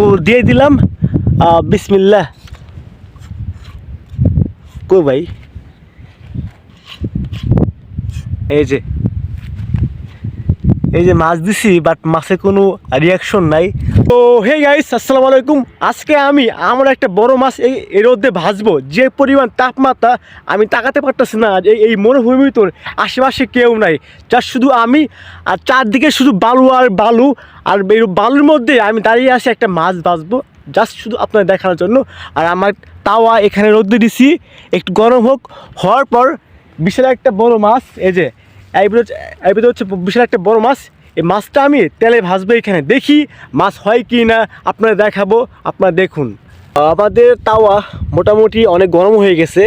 তো দিয়ে দিলাম বিসমিল্লাহ। কই ভাই, এই যে মাছ দিছি, বাট মাছে কোনো রিয়াকশন নাই। তো হে গাইস, আসসালামু আলাইকুম। আজকে আমি আমার একটা বড় মাছ এই রোদে ভাজবো। যে পরিমাণ তাপমাত্রা, আমি তাকাতে পারতেছি না। এই মরুভূমির তোর আশেপাশে কেউ নাই, যা শুধু আমি, আর চারদিকে শুধু বালু আর বালু। আর এই বালুর মধ্যে আমি দাঁড়িয়ে আছি একটা মাছ ভাজবো, জাস্ট শুধু আপনার দেখার জন্য। আর আমার তাওয়া এখানে রোদে দিছি, একটু গরম হওয়ার পর বিশাল একটা বড় মাছ, এই যে এইগুলো হচ্ছে বিশাল একটা বড় মাছ। এই মাছটা আমি তেলে ভাজবো। এখানে দেখি মাছ হয় কি না, আপনারা দেখাবো। আপনারা দেখুন, আমাদের তাওয়া মোটামুটি অনেক গরম হয়ে গেছে।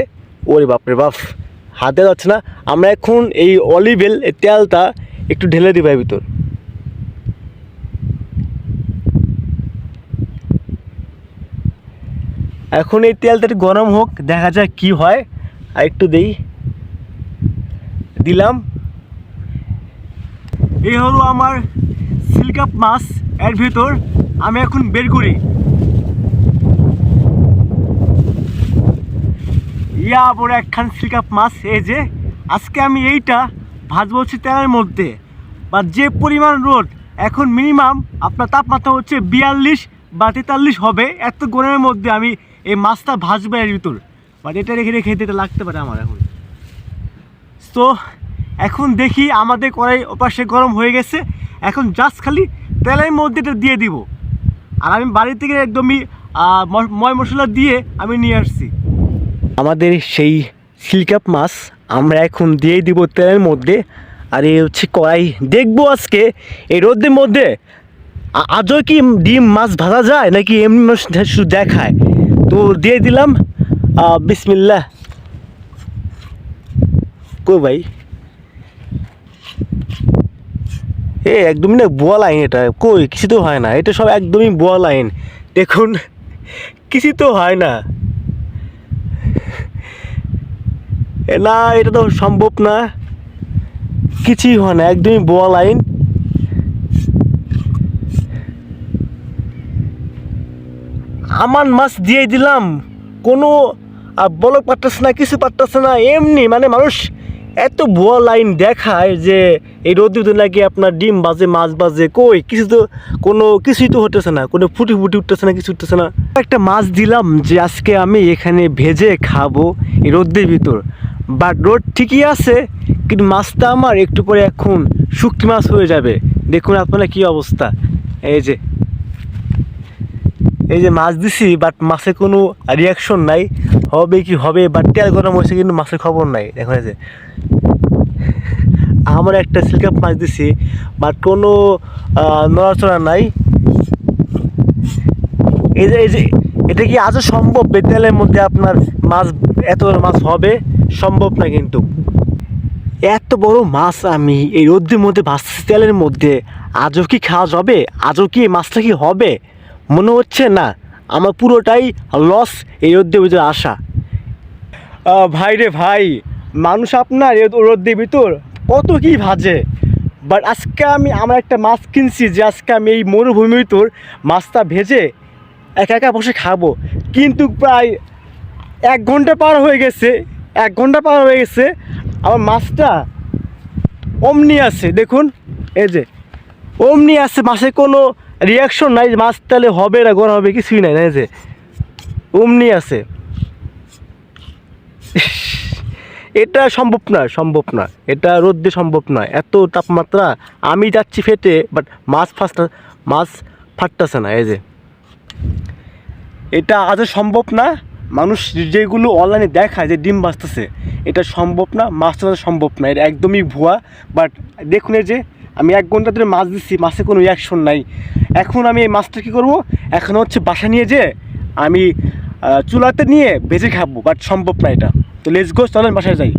ওরে বাপরে বাপ, হাতে যাচ্ছে না। আমরা এখন এই অলিভ অয়েল, এই তেলটা একটু ঢেলে দিব এর ভিতর। এখন এই তেলটা একটু গরম হোক, দেখা যাক কি হয়। আর একটু দিলাম। এই হলো আমার সিলকাপ মাছ। এর ভিতর আমি এখন বের করি। ইয়া বড় একখান সিলকাপ মাছ। এই যে আজকে আমি এইটা ভাজবো হচ্ছে তেলের মধ্যে। বা যে পরিমাণ রোদ, এখন মিনিমাম আপনার তাপমাত্রা হচ্ছে 42 বা 43 হবে। এত গরমের মধ্যে আমি এই মাছটা ভাজবো এর ভিতর। বাট এটা রেখে খেতে এটা লাগতে পারে আমার এখন। তো এখন দেখি, আমাদের কড়াই ওপাশে গরম হয়ে গেছে। এখন জাস্ট খালি তেলের মধ্যে এটা দিয়ে দিব। আর আমি বাড়ি থেকে একদমই ময় মশলা দিয়ে আমি নিয়ে আসছি আমাদের সেই সিলকাপ মাছ। আমরা এখন দিয়ে দিব তেলের মধ্যে। আর এই হচ্ছে কড়াই। দেখবো আজকে এই রোদের মধ্যে আজও কি ডিম মাছ ভাজা যায়, নাকি এমনি মাছ শুধু দেখায়। তো দিয়ে দিলাম বিসমিল্লাহ। কই ভাই, একদমই না বোয়া লাইন। এটা কই কিছু তো হয় না, এটা সব একদমই বোয়া লাইন। দেখুন কিছু তো হয় না। না, এটা তো সম্ভব না, কিছুই হয় না, একদমই বোয়া লাইন। আমার মাছ দিয়ে দিলাম, কোনো বলক পারতেছে না, কিছু পারতেছে না। এমনি মানে মানুষ এত ভুয়া লাইন দেখায় যে এই রোদে নাকি আপনার ডিম বাজে, মাছ বাজে। কই কিছু তো, কোনো কিছুই তো হতেছে না, কোনো ফুটি উঠতেছে না, কিছু উঠতেছে না। একটা মাছ দিলাম যে আজকে আমি এখানে ভেজে খাবো এই রোদের ভিতর। বাট রোদ ঠিকই আছে, কিন্তু মাছটা আমার একটু পরে এখন শুকনো মাছ হয়ে যাবে। দেখুন আপনারা কি অবস্থা। এই যে মাছ দিছি, বাট মাছে কোনো রিয়াকশন নাই। হবে কি হবে, বাট তেল গরম হয়েছে কিন্তু মাছের খবর নাই। দেখুন এই যে আমার একটা সিলকাপ মাছ দিছি, বাট কোনো নড়াচড়া নাই। এই যে এটা কি আজও সম্ভব তেলের মধ্যে আপনার মাছ, এত বড় মাছ হবে? সম্ভব না কিন্তু। এত বড় মাছ আমি এই রোদের মধ্যে ভাজছি তেলের মধ্যে, আজও কি খাওয়া যাবে? আজও কি মাছটা কি হবে? মনে হচ্ছে না। আমার পুরোটাই লস এই রোদ্রের ভিতরে আসা। ভাই রে ভাই, মানুষ আপনার রোদ্রের ভিতর কত কি ভাজে। বাট আজকে আমার একটা মাছ কিনছি যে আজকে আমি এই মরুভূমির ভিতর মাছটা ভেজে একা একা বসে খাবো। কিন্তু প্রায় 1 ঘন্টা পার হয়ে গেছে। 1 ঘন্টা পার হয়ে গেছে, আমার মাছটা অমনি আছে। দেখুন এই যে অমনি আছে, মাছে কোনো রিয়াকশন নাই। মাছ তাহলে হবে না, গরম হবে, কিছুই নাই। এই যে অমনি আছে। এটা সম্ভব না, এটা রোদ্দে সম্ভব না। এত তাপমাত্রা, আমি যাচ্ছি ফেটে, বাট মাছ ফাটতেছে না। এই যে এটা আজও সম্ভব না। মানুষ যেগুলো অনলাইনে দেখায় যে ডিম ভাজতেছে, এটা সম্ভব না, মাছ ভাজা সম্ভব না, এটা একদমই ভুয়া। বাট দেখুন এই যে আমি 1 ঘন্টা ধরে মাছ দিচ্ছি, মাছে কোনো রিয়াকশন নাই। এখন আমি এই মাছটা কী করবো, এখন হচ্ছে বাসা নিয়ে যে আমি চুলাতে নিয়ে ভেজে খাবো। বাট সম্ভব না এটা। তো লেটস গো, চলেন বাসায় যাই।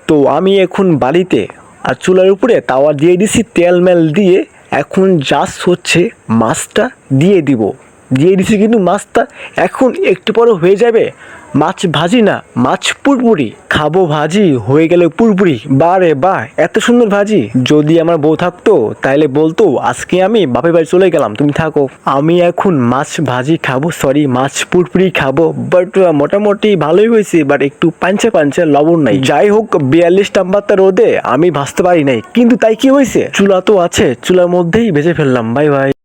তো আমি এখন বাড়িতে, আর চুলার উপরে তাওয়া দিয়ে দিছি তেল মেল দিয়ে। এখন জাস্ট হচ্ছে মাছটা দিয়ে দিছি, কিন্তু মাছটা এখন একটু পরে হয়ে যাবে। মাছ ভাজি না, মাছ পুরপুরি। খাবো ভাজি হয়ে গেলে পুরপুরি। বারে বাহ, এত সুন্দর ভাজি। যদি আমার বউ থাকতো তাইলে বলতো আজকে আমি বাপের বাড়ি চলে গেলাম, তুমি থাকো। আমি এখন মাছ ভাজি খাবো, সরি মাছ পুরপুরি খাবো। বাট মোটামুটি ভালোই হয়েছে, বাট একটু পাঞ্চা পাঞ্চা, লবণ নাই। যাই হোক, 42 নাম্বারটা রোদে আমি ভাজতে পারি নাই, কিন্তু তাই কি হয়েছে, চুলা তো আছে, চুলার মধ্যেই ভেজে ফেললাম। Bye bye.